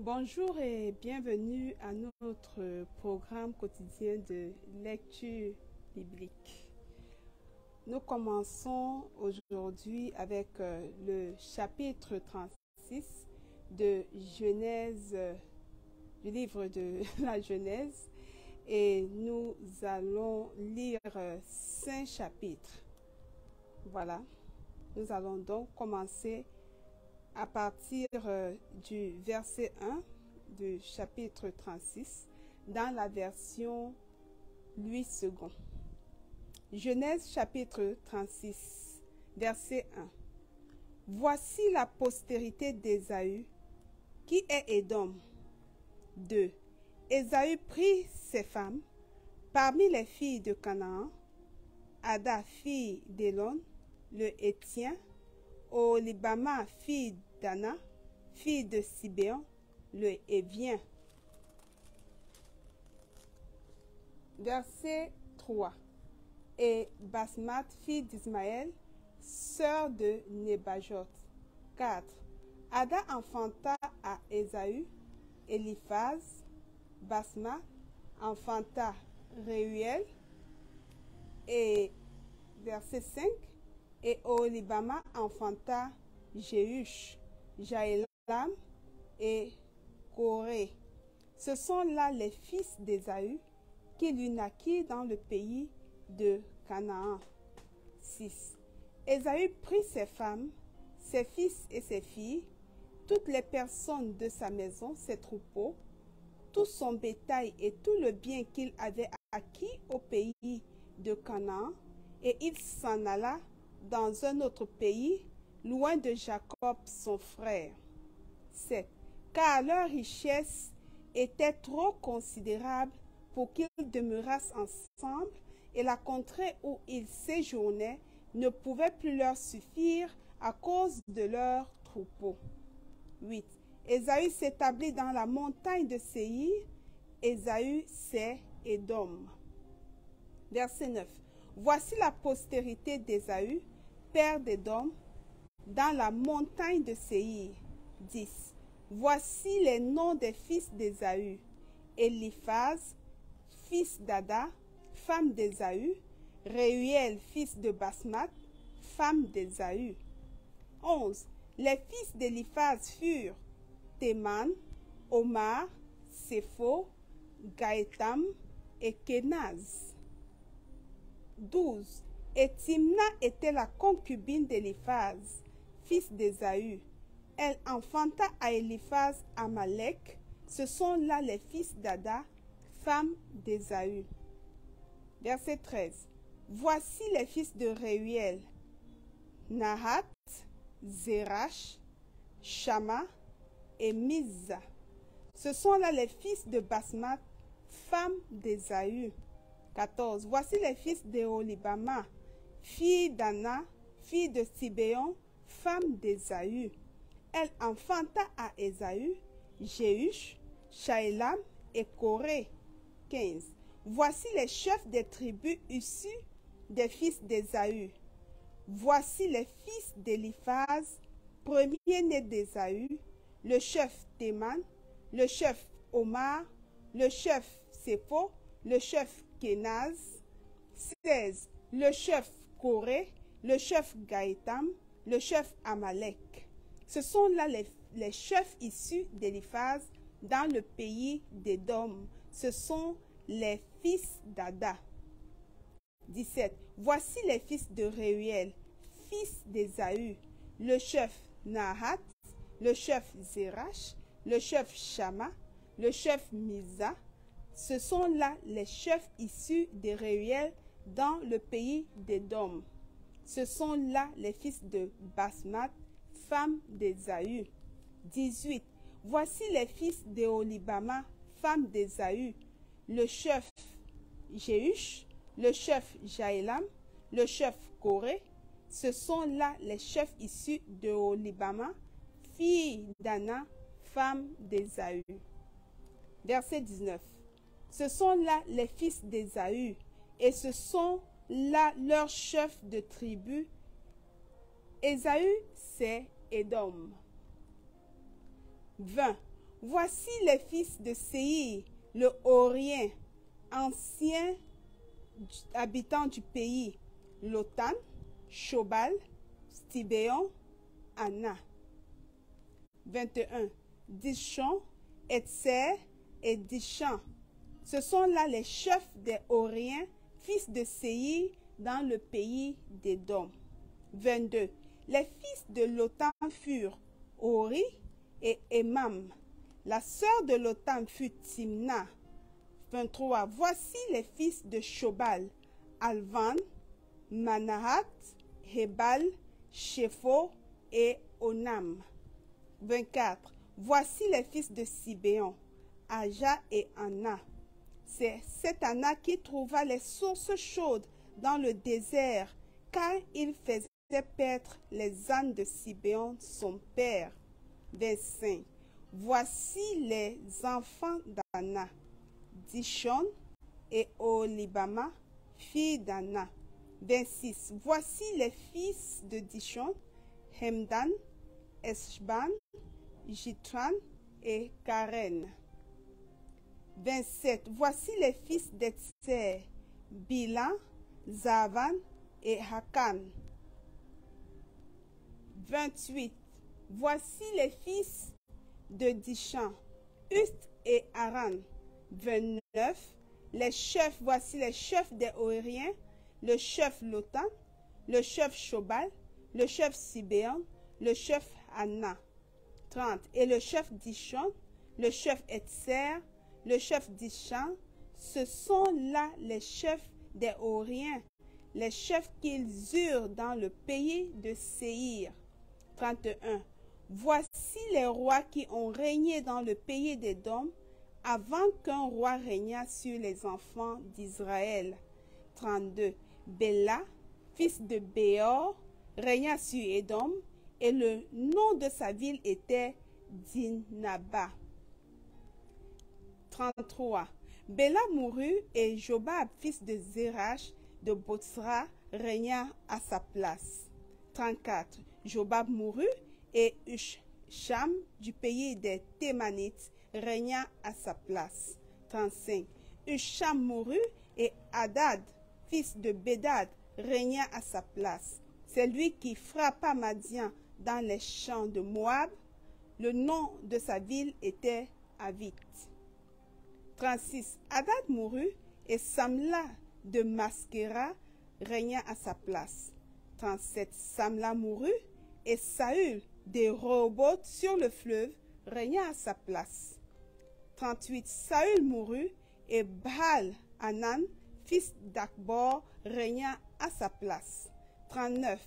Bonjour et bienvenue à notre programme quotidien de lecture biblique. Nous commençons aujourd'hui avec le chapitre 36 de Genèse, du livre de la Genèse, et nous allons lire 5 chapitres. Voilà, nous allons donc commencer à partir du verset 1 du chapitre 36 dans la version Louis II. Genèse chapitre 36, verset 1. Voici la postérité d'Ésaü, qui est Édom. 2. Ésaü prit ses femmes parmi les filles de Canaan, Ada, fille d'Élon, le Héthien, Oholibama, fille d'Ana, fille de Sibéon, le Hévien. Verset 3. Et Basmat, fille d'Ismaël, sœur de Nébajot. 4. Ada enfanta à Ésaü, Éliphaz. Basmat enfanta Réuel. Et verset 5. Et Oholibama enfanta Jéhush, Jaélam et Coré. Ce sont là les fils d'Ésaü qui lui naquirent dans le pays de Canaan. 6. Ésaü prit ses femmes, ses fils et ses filles, toutes les personnes de sa maison, ses troupeaux, tout son bétail et tout le bien qu'il avait acquis au pays de Canaan, et il s'en alla dans un autre pays, loin de Jacob son frère. 7. Car leur richesse était trop considérable pour qu'ils demeurassent ensemble, et la contrée où ils séjournaient ne pouvait plus leur suffire à cause de leurs troupeaux. 8. Ésaü s'établit dans la montagne de Séir. Ésaü, c'est Édom. Verset 9. Voici la postérité d'Ésaü, père d'Édom, dans la montagne de Séir. 10. Voici les noms des fils d'Ésaü. Éliphaz, fils d'Ada, femme d'Ésaü. Réuel, fils de Basmat, femme d'Ésaü. 11. Les fils d'Éliphaz furent Théman, Omar, Sépho, Gaétam et Kenaz. 12. Et Timna était la concubine d'Éliphaz, fils d'Ésaü. Elle enfanta à Éliphaz Amalek. Ce sont là les fils d'Ada, femme d'Ésaü. Verset 13. Voici les fils de Réuel, Nahat, Zérach, Shama et Mizza. Ce sont là les fils de Basmat, femme d'Ésaü. 14. Voici les fils d'Oholibama, fille d'Ana, fille de Sibéon, femme d'Ésaü. Elle enfanta à Ésaü, Jéhush, Jaélam et Coré. 15. Voici les chefs des tribus issus des fils d'Ésaü. Voici les fils d'Éliphaz, premier-né d'Ésaü, le chef Théman, le chef Omar, le chef Sépho, le chef Kenaz. 16. Le chef Coré, le chef Gaétam, le chef Amalek. Ce sont là les chefs issus d'Éliphaz dans le pays d'Édom. Ce sont les fils d'Ada. 17. Voici les fils de Réuel, fils d'Ésaü, le chef Nahat, le chef Zérach, le chef Shama, le chef Mizza. Ce sont là les chefs issus de Réuel dans le pays d'Édom. Ce sont là les fils de Basmat, femme d'Ésaü. 18. Voici les fils d'Oholibama, femme d'Ésaü, le chef Jéhush, le chef Jaélam, le chef Coré. Ce sont là les chefs issus d'Oholibama, fille d'Ana, femme d'Ésaü. Verset 19. Ce sont là les fils d'Ésaü, et ce sont là leurs chefs de tribu. Ésaü, c'est Édom. 20. Voici les fils de Séir, le Horien, ancien habitant du pays, Lotan, Shobal, Stibéon, Anna. 21. Dishon, Etser et Dishan. Ce sont là les chefs des Horiens, fils de Séir, dans le pays d'Édom. 22. Les fils de Lotan furent Hori et Emam. La sœur de Lotan fut Timna. 23. Voici les fils de Shobal, Alvan, Manahat, Hebal, Shepho et Onam. 24. Voici les fils de Sibéon, Aja et Anna. C'est cette Anna qui trouva les sources chaudes dans le désert, car il faisait paître les ânes de Sibéon, son père. 25. Voici les enfants d'Anna, Dishon et Olibama, fille d'Anna. 26. Voici les fils de Dishon, Hemdan, Eshban, Jitran et Karen. 27. Voici les fils d'Etser, Bilan, Zavan et Hakan. 28. Voici les fils de Dishan, Ust et Aran. 29. Les chefs, voici les chefs des Horiens, le chef Lotan, le chef Shobal, le chef Sibéon, le chef Anna. 30. Et le chef Dishon, le chef Etser, le chef Dishan. Ce sont là les chefs des Horiens, les chefs qu'ils eurent dans le pays de Séir. 31. Voici les rois qui ont régné dans le pays d'Édom avant qu'un roi régnât sur les enfants d'Israël. 32. Béla, fils de Béor, régna sur Édom, et le nom de sa ville était Dinaba. 33. Béla mourut et Jobab, fils de Zérach de Botsra, régna à sa place. 34. Jobab mourut et Usham du pays des Thémanites régna à sa place. 35. Usham mourut et Hadad, fils de Bédad, régna à sa place. C'est lui qui frappa Madian dans les champs de Moab. Le nom de sa ville était Avit. 36. Hadad mourut et Samla de Maskera régna à sa place. 37. Samla mourut et Saül de Rehoboth sur le fleuve régna à sa place. 38. Saül mourut et Baal-Hanan, fils d'Akbor, régna à sa place. 39.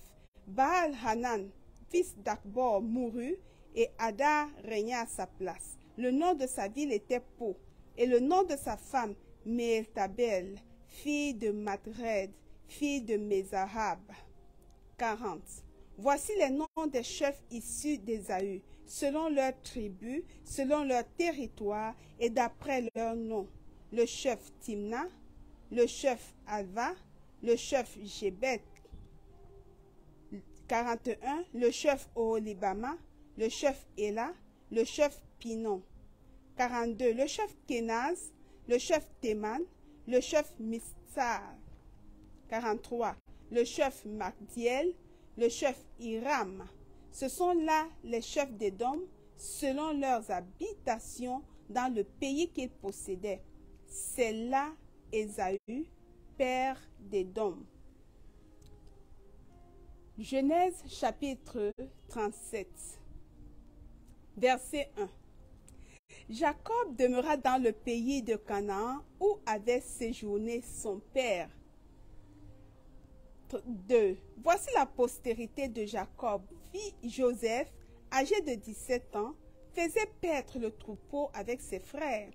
Baal-Hanan, fils d'Akbor, mourut et Hadar régna à sa place. Le nom de sa ville était Po, et le nom de sa femme, Meeltabel, fille de Matred, fille de Mezahab. 40. Voici les noms des chefs issus d'Ésaü, selon leurs tribus, selon leur territoire et d'après leur nom. Le chef Timna, le chef Alva, le chef Jébet. 41. Le chef Oholibama, le chef Ela, le chef Pinon. 42. Le chef Kenaz, le chef Théman, le chef Mitsar. 43. Le chef Magdiel, le chef Hiram. Ce sont là les chefs d'Édom, selon leurs habitations dans le pays qu'ils possédaient. C'est là Ésaü, père d'Édom. Genèse chapitre 37, verset 1. Jacob demeura dans le pays de Canaan où avait séjourné son père. 2. Voici la postérité de Jacob, fit Joseph, âgé de 17 ans, faisait paître le troupeau avec ses frères.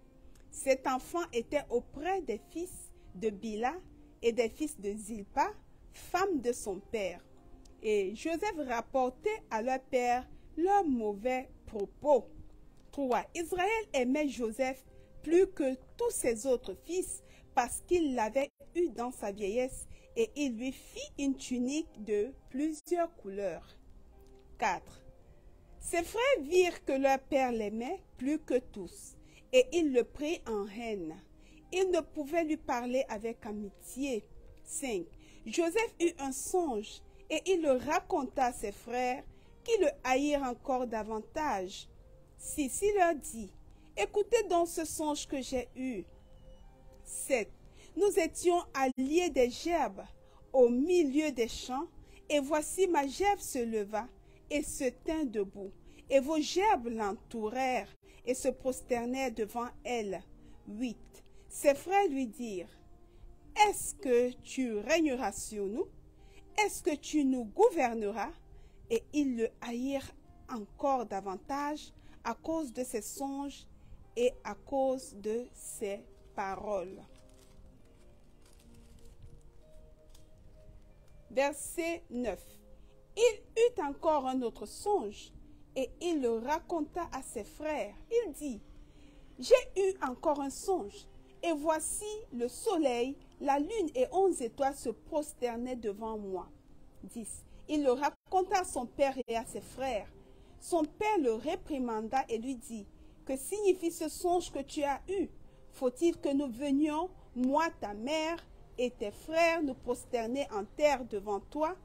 Cet enfant était auprès des fils de Bila et des fils de Zilpa, femme de son père. Et Joseph rapportait à leur père leurs mauvais propos. 3. Israël aimait Joseph plus que tous ses autres fils parce qu'il l'avait eu dans sa vieillesse et il lui fit une tunique de plusieurs couleurs. 4. Ses frères virent que leur père l'aimait plus que tous, et ils le prirent en haine. Ils ne pouvaient lui parler avec amitié. 5. Joseph eut un songe, et il le raconta à ses frères, qui le haïrent encore davantage. 6. Il leur dit, écoutez donc ce songe que j'ai eu. 7. Nous étions alliés des gerbes, au milieu des champs, et voici ma gerbe se leva et se tint debout, et vos gerbes l'entourèrent et se prosternèrent devant elle. 8. Ses frères lui dirent, est-ce que tu régneras sur nous? Est-ce que tu nous gouverneras? Et ils le haïrent encore davantage à cause de ses songes et à cause de ses paroles. Verset 9. Il eut encore un autre songe, et il le raconta à ses frères. Il dit, j'ai eu encore un songe, et voici le soleil, la lune et 11 étoiles se prosternaient devant moi. 10. Il le raconta à son père et à ses frères. Son père le réprimanda et lui dit, que signifie ce songe que tu as eu? Faut-il que nous venions, moi, ta mère et tes frères, nous prosterner en terre devant toi?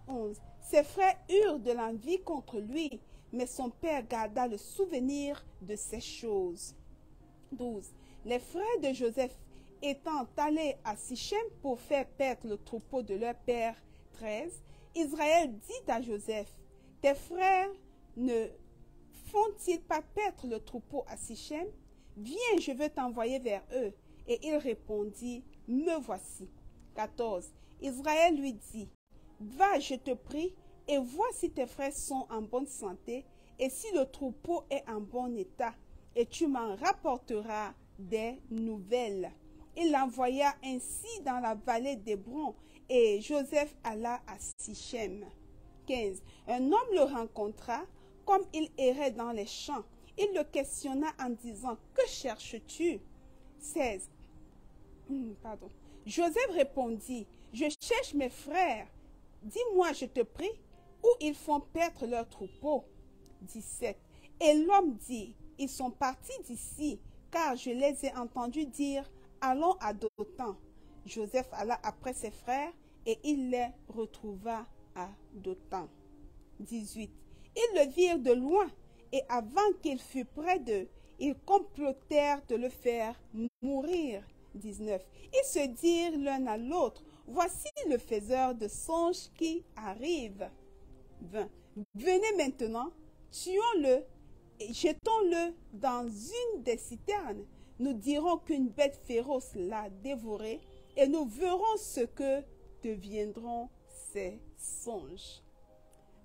11. Ses frères eurent de l'envie contre lui, mais son père garda le souvenir de ces choses. 12. Les frères de Joseph étant allés à Sichem pour faire perdre le troupeau de leur père. 13. Israël dit à Joseph, tes frères ne font-ils pas perdre le troupeau à Sichem? Viens, je veux t'envoyer vers eux. Et il répondit, me voici. 14. Israël lui dit, va, je te prie, et vois si tes frères sont en bonne santé, et si le troupeau est en bon état, et tu m'en rapporteras des nouvelles. Il l'envoya ainsi dans la vallée d'Hébron, et Joseph alla à Sichem. 15. Un homme le rencontra, comme il errait dans les champs. Il le questionna en disant, que cherches-tu? 16. Joseph répondit, je cherche mes frères. Dis-moi, je te prie, où ils font perdre leur troupeau. 17. Et l'homme dit, ils sont partis d'ici, car je les ai entendus dire, allons à Dothan. Joseph alla après ses frères, et il les retrouva à Dothan. 18. Ils le virent de loin, et avant qu'il fût près d'eux, ils complotèrent de le faire mourir. 19. Ils se dirent l'un à l'autre, voici le faiseur de songes qui arrive. 20. Venez maintenant, tuons-le et jetons-le dans une des citernes. Nous dirons qu'une bête féroce l'a dévoré et nous verrons ce que deviendront ces songes.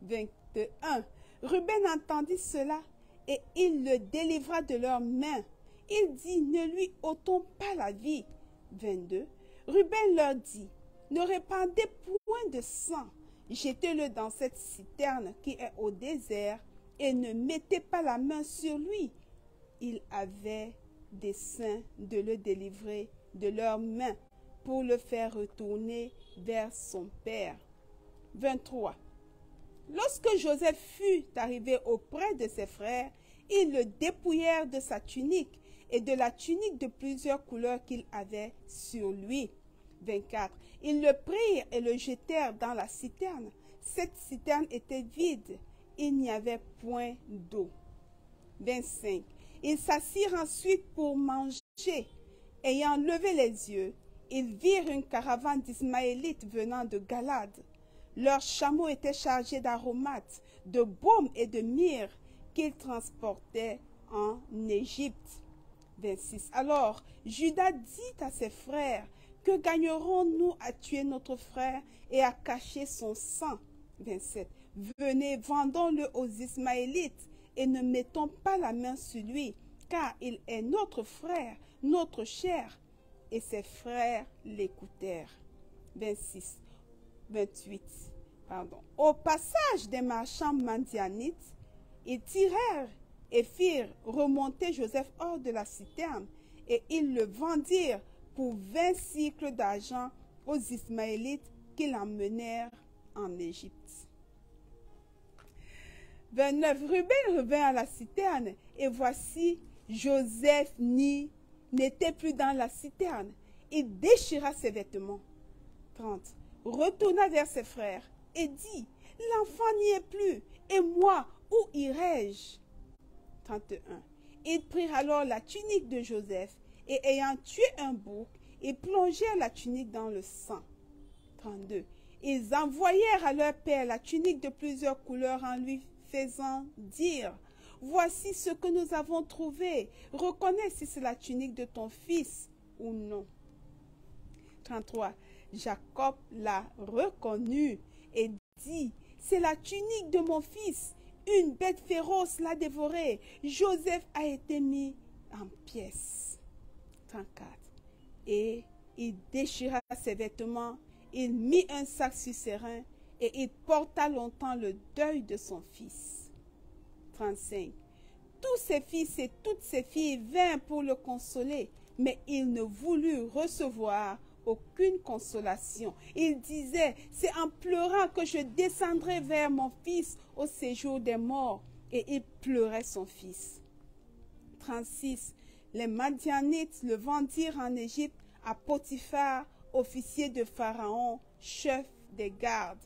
21. Ruben entendit cela et il le délivra de leurs mains. Il dit, ne lui ôtons pas la vie. 22. Ruben leur dit, ne répandez point de sang, jetez-le dans cette citerne qui est au désert et ne mettez pas la main sur lui. Il avait dessein de le délivrer de leurs mains pour le faire retourner vers son père. 23. Lorsque Joseph fut arrivé auprès de ses frères, ils le dépouillèrent de sa tunique et de la tunique de plusieurs couleurs qu'il avait sur lui. 24. Ils le prirent et le jetèrent dans la citerne. Cette citerne était vide, il n'y avait point d'eau. 25. Ils s'assirent ensuite pour manger. Ayant levé les yeux, ils virent une caravane d'Ismaélites venant de Galade. Leurs chameaux étaient chargés d'aromates, de baume et de myrrhe qu'ils transportaient en Égypte. 26. Alors, Judas dit à ses frères, que gagnerons-nous à tuer notre frère et à cacher son sang? 27. Venez, vendons-le aux Ismaélites et ne mettons pas la main sur lui, car il est notre frère, notre chair. Et ses frères l'écoutèrent. 28. Au passage des marchands Madianites, ils tirèrent et firent remonter Joseph hors de la citerne, et ils le vendirent pour 20 cycles d'argent aux Ismaélites qui l'emmenèrent en Égypte. 29. Ruben revint à la citerne, et voici, Joseph n'était plus dans la citerne. Il déchira ses vêtements. 30. Retourna vers ses frères et dit, l'enfant n'y est plus, et moi, où irai-je? 31. Ils prirent alors la tunique de Joseph, et ayant tué un bouc, ils plongèrent la tunique dans le sang. 32. Ils envoyèrent à leur père la tunique de plusieurs couleurs en lui faisant dire, voici ce que nous avons trouvé, reconnais si c'est la tunique de ton fils ou non. 33. Jacob l'a reconnue et dit, c'est la tunique de mon fils, une bête féroce l'a dévorée, Joseph a été mis en pièces. 34. Et il déchira ses vêtements, il mit un sac sur ses reins et il porta longtemps le deuil de son fils. 35. Tous ses fils et toutes ses filles vinrent pour le consoler, mais il ne voulut recevoir aucune consolation. Il disait, c'est en pleurant que je descendrai vers mon fils au séjour des morts. Et il pleurait son fils. 36. Les Madianites le vendirent en Égypte à Potiphar, officier de Pharaon, chef des gardes.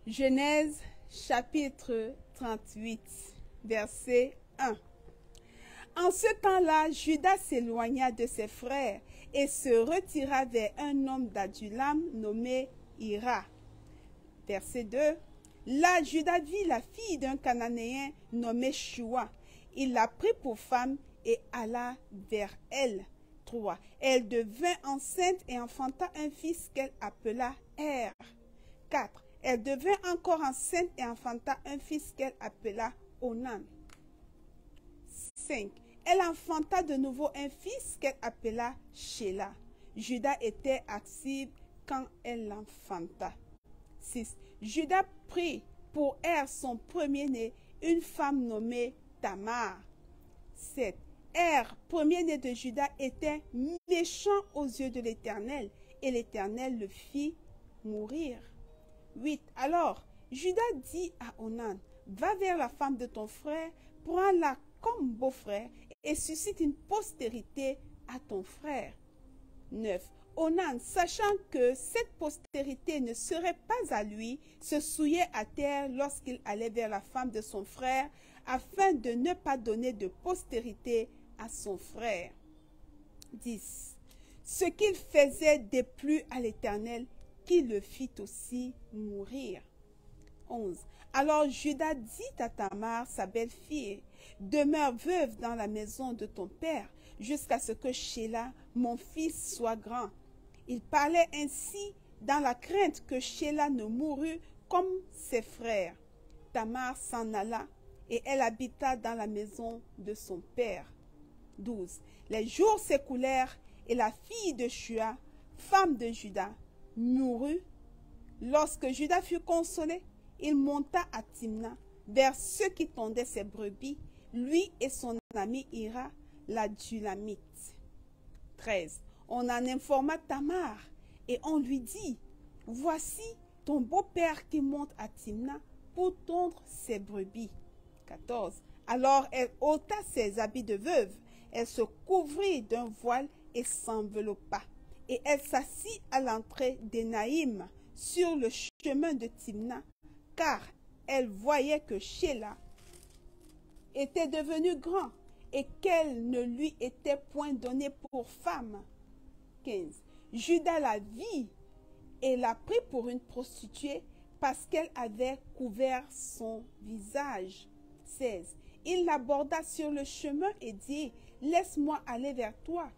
Genèse chapitre 38, verset 1. En ce temps-là, Judas s'éloigna de ses frères et se retira vers un homme d'Adulam nommé Hira. Verset 2. Là, Judas vit la fille d'un Cananéen nommé Shua. Il la prit pour femme et alla vers elle. 3. Elle devint enceinte et enfanta un fils qu'elle appela Er. 4. Elle devint encore enceinte et enfanta un fils qu'elle appela Onan. 5. Elle enfanta de nouveau un fils qu'elle appela Shéla. Judas était active quand elle l'enfanta. 6. Judas prit pour Er son premier-né une femme nommée Tamar. 7. Er, premier-né de Judas, était méchant aux yeux de l'Éternel, et l'Éternel le fit mourir. 8. Alors, Judas dit à Onan, va vers la femme de ton frère, prends-la comme beau-frère, et suscite une postérité à ton frère. 9. Onan, sachant que cette postérité ne serait pas à lui, se souillait à terre lorsqu'il allait vers la femme de son frère, afin de ne pas donner de postérité à son frère. 10. Ce qu'il faisait déplut à l'Éternel, qui le fit aussi mourir. 11. Alors Judas dit à Tamar, sa belle-fille, demeure veuve dans la maison de ton père, jusqu'à ce que Shéla, mon fils, soit grand. Il parlait ainsi dans la crainte que Shéla ne mourût comme ses frères. Tamar s'en alla, et elle habita dans la maison de son père. 12. Les jours s'écoulèrent, et la fille de Shua, femme de Judas, mourut. Lorsque Judas fut consolé, il monta à Timna, vers ceux qui tondaient ses brebis, lui et son ami Hira, l'Adulamite. 13. On en informa Tamar, et on lui dit, voici ton beau-père qui monte à Timna pour tondre ses brebis. 14. Alors elle ôta ses habits de veuve, elle se couvrit d'un voile et s'enveloppa. Et elle s'assit à l'entrée d'Énaïm, sur le chemin de Timna, car elle voyait que Shéla était devenu grand et qu'elle ne lui était point donnée pour femme. 15. Judas la vit et la prit pour une prostituée parce qu'elle avait couvert son visage. 16. Il l'aborda sur le chemin et dit, laisse-moi aller vers toi,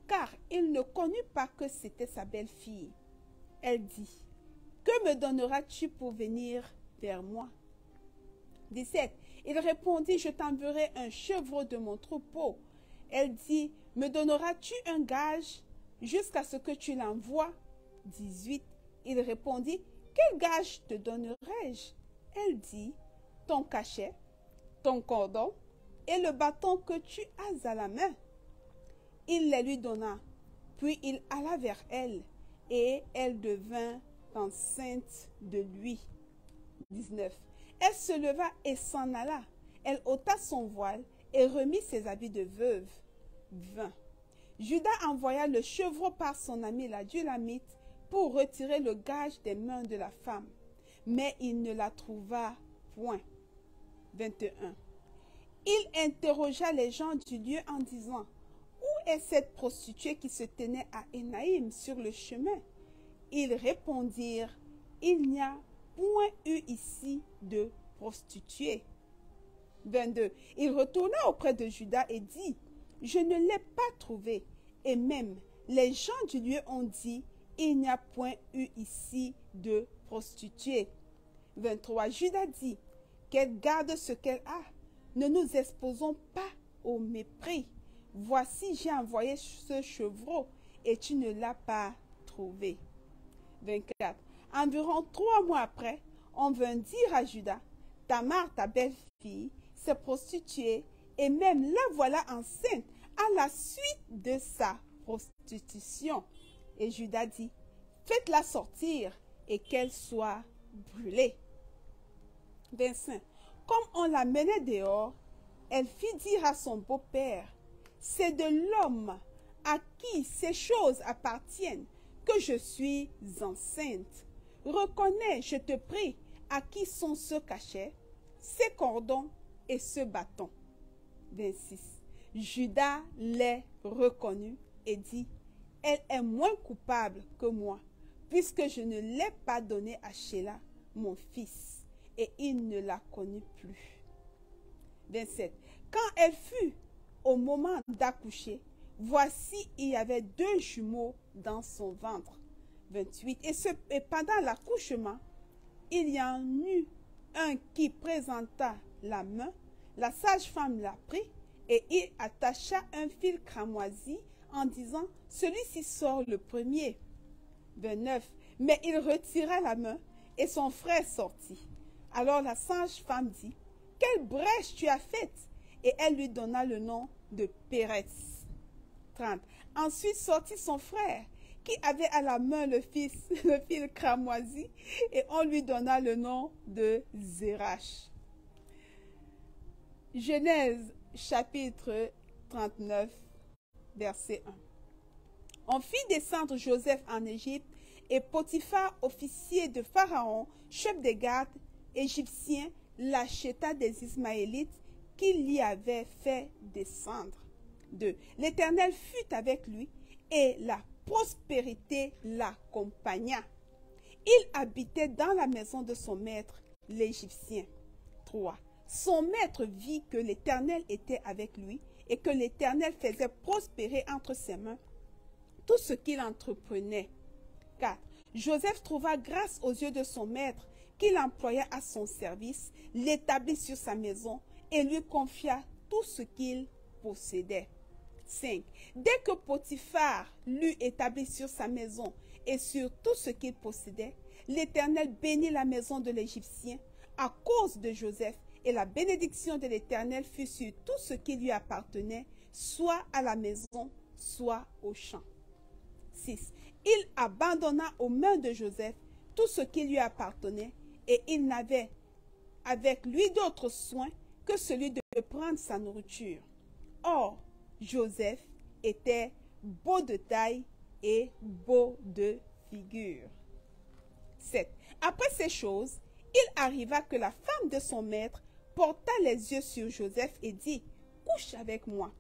car il ne connut pas que c'était sa belle-fille. Elle dit, que me donneras-tu pour venir vers moi? 17. Il répondit, je t'enverrai un chevreau de mon troupeau. Elle dit, me donneras-tu un gage jusqu'à ce que tu l'envoies? 18. Il répondit, quel gage te donnerai-je? Elle dit, ton cachet, ton cordon et le bâton que tu as à la main. Il les lui donna, puis il alla vers elle, et elle devint enceinte de lui. 19. Elle se leva et s'en alla. Elle ôta son voile et remit ses habits de veuve. 20. Judas envoya le chevreau par son ami l'Adulamite pour retirer le gage des mains de la femme, mais il ne la trouva point. 21. Il interrogea les gens du lieu en disant, « Où est cette prostituée qui se tenait à Énaïm sur le chemin ?» Ils répondirent, « Il n'y a point eu ici de prostituée. » 22. Il retourna auprès de Judas et dit, « Je ne l'ai pas trouvée. » Et même les gens du lieu ont dit, « Il n'y a point eu ici de prostituée. » 23. Judas dit, « Qu'elle garde ce qu'elle a. Ne nous exposons pas au mépris. Voici, j'ai envoyé ce chevreau et tu ne l'as pas trouvé. » 24. Environ 3 mois après, on vint dire à Judas, « Tamar, ta belle-fille, s'est prostituée et même la voilà enceinte à la suite de sa prostitution. » Et Judas dit, « Faites-la sortir et qu'elle soit brûlée. » 25. Comme on la menait dehors, elle fit dire à son beau-père, « C'est de l'homme à qui ces choses appartiennent que je suis enceinte. Reconnais, je te prie, à qui sont ce cachet, ces cordons et ce bâton. » 26. Judas les reconnut et dit, « Elle est moins coupable que moi, puisque je ne l'ai pas donnée à Shéla, mon fils. » Et il ne la connut plus. 27. Quand elle fut au moment d'accoucher, voici, il y avait 2 jumeaux dans son ventre. 28. Et pendant l'accouchement, il y en eut un qui présenta la main, la sage-femme la prit, et il attacha un fil cramoisi en disant, « Celui-ci sort le premier. » 29. Mais il retira la main, et son frère sortit. Alors la sage-femme dit, « Quelle brèche tu as faite ?» Et elle lui donna le nom de Pérez. 30. Ensuite sortit son frère, qui avait à la main le fil cramoisi, et on lui donna le nom de Zérach. Genèse chapitre 39, verset 1. On fit descendre Joseph en Égypte, et Potiphar, officier de Pharaon, chef des gardes égyptiens, l'acheta des Ismaélites qu'il y avait fait descendre. 2. L'Éternel fut avec lui, et la prospérité l'accompagna. Il habitait dans la maison de son maître, l'Égyptien. 3. Son maître vit que l'Éternel était avec lui, et que l'Éternel faisait prospérer entre ses mains tout ce qu'il entreprenait. 4. Joseph trouva grâce aux yeux de son maître, qu'il employa à son service, l'établit sur sa maison et lui confia tout ce qu'il possédait. 5. Dès que Potiphar l'eut établi sur sa maison et sur tout ce qu'il possédait, l'Éternel bénit la maison de l'Égyptien à cause de Joseph, et la bénédiction de l'Éternel fut sur tout ce qui lui appartenait, soit à la maison, soit au champ. 6. Il abandonna aux mains de Joseph tout ce qui lui appartenait, et il n'avait avec lui d'autre soin que celui de prendre sa nourriture. Or, Joseph était beau de taille et beau de figure. 7. Après ces choses, il arriva que la femme de son maître porta les yeux sur Joseph et dit, « Couche avec moi. »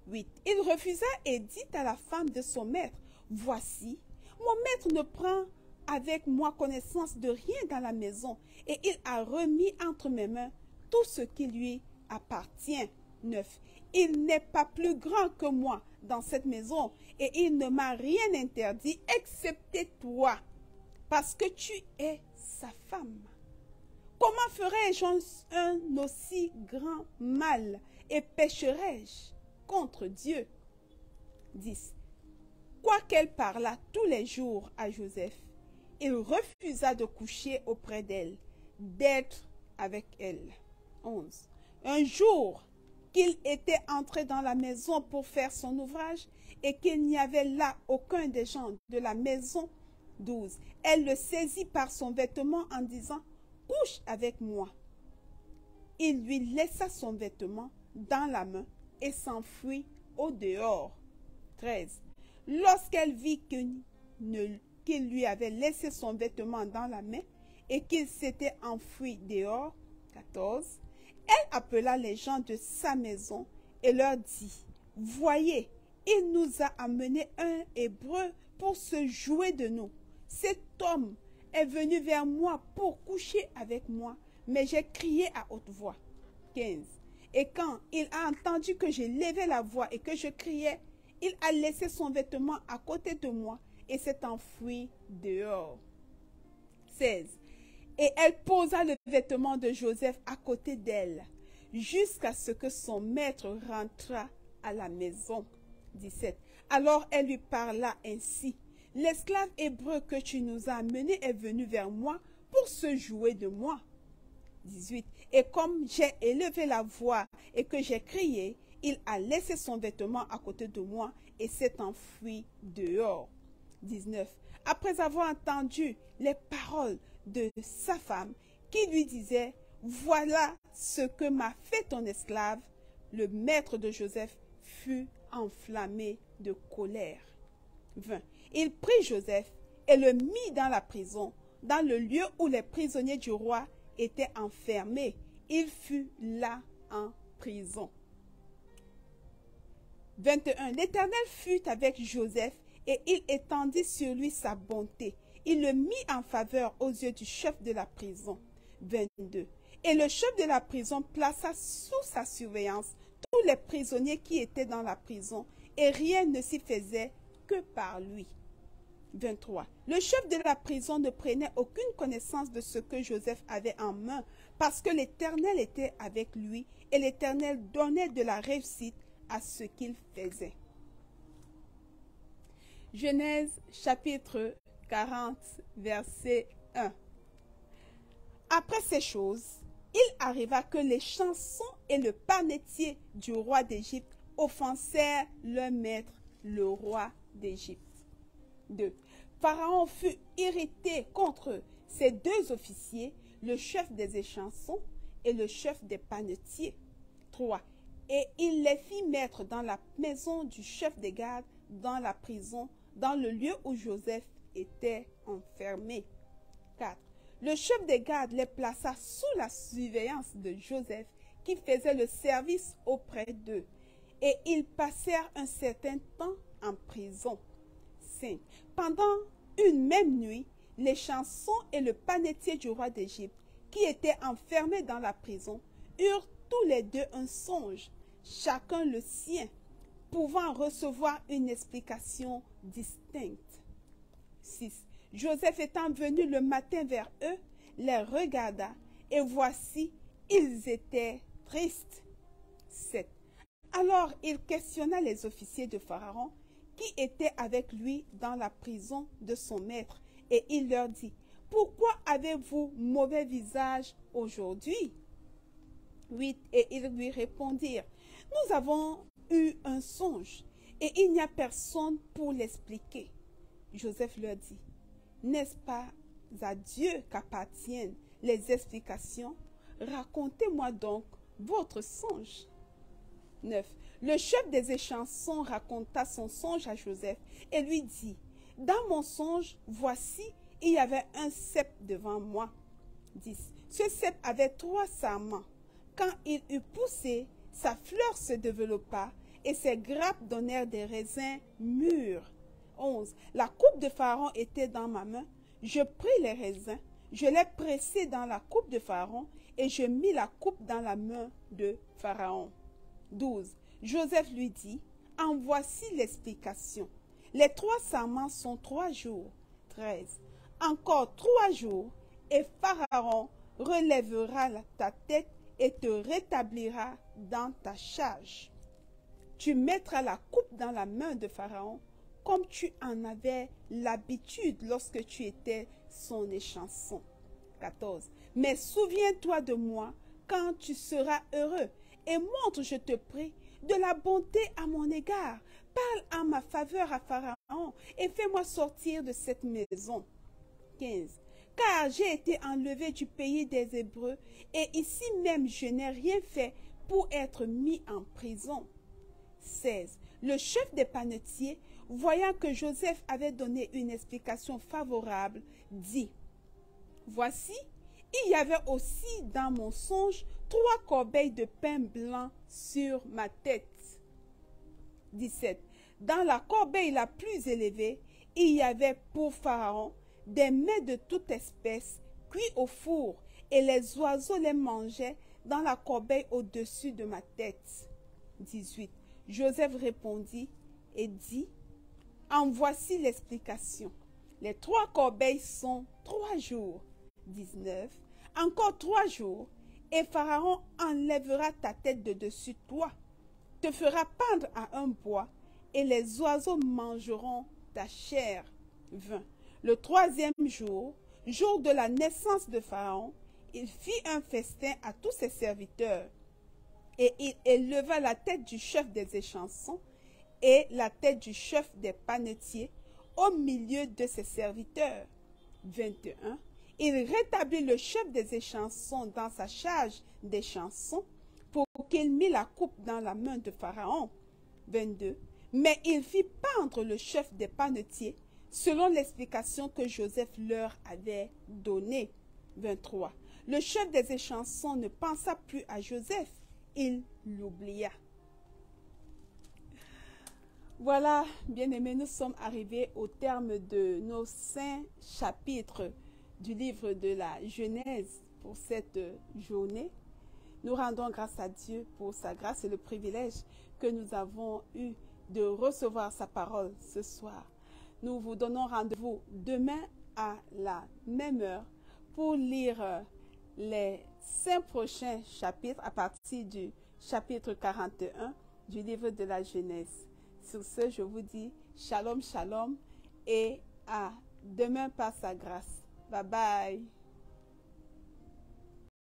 8. Il refusa et dit à la femme de son maître, « Voici, mon maître ne prend avec moi connaissance de rien dans la maison, et il a remis entre mes mains tout ce qui lui appartient. » 9. Il n'est pas plus grand que moi dans cette maison, et il ne m'a rien interdit, excepté toi, parce que tu es sa femme. Comment ferais-je un aussi grand mal, et pécherais-je contre Dieu? 10. Quoiqu'elle parlât tous les jours à Joseph, il refusa de coucher auprès d'elle, d'être avec elle. 11. Un jour qu'il était entré dans la maison pour faire son ouvrage, et qu'il n'y avait là aucun des gens de la maison. 12. Elle le saisit par son vêtement en disant, « couche avec moi. Il lui laissa son vêtement dans la main et s'enfuit au dehors. 13. Lorsqu'elle vit qu'il lui avait laissé son vêtement dans la main et qu'il s'était enfui dehors. 14. Elle appela les gens de sa maison et leur dit, « Voyez, il nous a amené un Hébreu pour se jouer de nous. Cet homme est venu vers moi pour coucher avec moi, mais j'ai crié à haute voix. » 15. Et quand il a entendu que j'ai levé la voix et que je criais, il a laissé son vêtement à côté de moi et s'est enfui dehors. 16. Et elle posa le vêtement de Joseph à côté d'elle, jusqu'à ce que son maître rentrât à la maison. 17. Alors elle lui parla ainsi, « L'esclave hébreu que tu nous as amené est venu vers moi pour se jouer de moi. » 18. Et comme j'ai élevé la voix et que j'ai crié, il a laissé son vêtement à côté de moi et s'est enfui dehors. 19. Après avoir entendu les paroles de sa femme qui lui disait, « Voilà ce que m'a fait ton esclave », le maître de Joseph fut enflammé de colère. 20. Il prit Joseph et le mit dans la prison, dans le lieu où les prisonniers du roi étaient enfermés. Il fut là en prison. 21. L'Éternel fut avec Joseph et il étendit sur lui sa bonté. Il le mit en faveur aux yeux du chef de la prison. 22. Et le chef de la prison plaça sous sa surveillance tous les prisonniers qui étaient dans la prison, et rien ne s'y faisait que par lui. 23. Le chef de la prison ne prenait aucune connaissance de ce que Joseph avait en main, parce que l'Éternel était avec lui, et l'Éternel donnait de la réussite à ce qu'il faisait. Genèse chapitre 40, verset 1. Après ces choses, il arriva que les chansons et le panetier du roi d'Égypte offensèrent leur maître, le roi d'Égypte. 2. Pharaon fut irrité contre ses deux officiers, le chef des échansons et le chef des panetiers. 3. Et il les fit mettre dans la maison du chef des gardes, dans la prison, dans le lieu où Joseph était enfermé. 4. Le chef des gardes les plaça sous la surveillance de Joseph, qui faisait le service auprès d'eux, et ils passèrent un certain temps en prison. 5. Pendant une même nuit, les chansons et le panetier du roi d'Égypte, qui étaient enfermés dans la prison, eurent tous les deux un songe, chacun le sien, pouvant recevoir une explication distincte. 6. Joseph étant venu le matin vers eux, les regarda, et voici, ils étaient tristes. 7. Alors il questionna les officiers de Pharaon, qui étaient avec lui dans la prison de son maître, et il leur dit, « Pourquoi avez-vous mauvais visage aujourd'hui ?» 8. Et ils lui répondirent, « Nous avons eu un songe, et il n'y a personne pour l'expliquer. » Joseph leur dit, « N'est-ce pas à Dieu qu'appartiennent les explications? Racontez-moi donc votre songe. » 9. Le chef des échansons raconta son songe à Joseph et lui dit, « Dans mon songe, voici, il y avait un cep devant moi. » 10. Ce cep avait 3 sarments. Quand il eut poussé, sa fleur se développa et ses grappes donnèrent des raisins mûrs. 11. La coupe de Pharaon était dans ma main. Je pris les raisins, je les pressai dans la coupe de Pharaon et je mis la coupe dans la main de Pharaon. 12. Joseph lui dit, « En voici l'explication. Les 3 sarments sont 3 jours. » 13. Encore 3 jours, et Pharaon relèvera ta tête et te rétablira dans ta charge. Tu mettras la coupe dans la main de Pharaon, comme tu en avais l'habitude lorsque tu étais son échanson. 14. Mais souviens-toi de moi quand tu seras heureux, et montre, je te prie, de la bonté à mon égard. Parle en ma faveur à Pharaon, et fais-moi sortir de cette maison. 15. car j'ai été enlevé du pays des Hébreux, et ici même je n'ai rien fait pour être mis en prison. 16. Le chef des panetiers, voyant que Joseph avait donné une explication favorable, dit: Voici, il y avait aussi dans mon songe 3 corbeilles de pain blanc sur ma tête. 17. Dans la corbeille la plus élevée, il y avait pour Pharaon des mets de toute espèce cuits au four, et les oiseaux les mangeaient dans la corbeille au-dessus de ma tête. 18. Joseph répondit et dit: En voici l'explication. Les 3 corbeilles sont 3 jours. 19. Encore 3 jours, et Pharaon enlèvera ta tête de dessus toi, te fera pendre à un bois, et les oiseaux mangeront ta chair. 20. Le 3e jour, jour de la naissance de Pharaon, il fit un festin à tous ses serviteurs, et il éleva la tête du chef des échansons et la tête du chef des panetiers au milieu de ses serviteurs. 21. Il rétablit le chef des échansons dans sa charge des chansons pour qu'il mît la coupe dans la main de Pharaon. 22. Mais il fit pendre le chef des panetiers selon l'explication que Joseph leur avait donnée. 23. Le chef des échansons ne pensa plus à Joseph, il l'oublia. Voilà, bien-aimés, nous sommes arrivés au terme de nos 5 chapitres du livre de la Genèse pour cette journée. Nous rendons grâce à Dieu pour sa grâce et le privilège que nous avons eu de recevoir sa parole ce soir. Nous vous donnons rendez-vous demain à la même heure pour lire les 5 prochains chapitres à partir du chapitre 41 du livre de la Genèse. Sur ce, je vous dis shalom, shalom et à demain par sa grâce. Bye bye.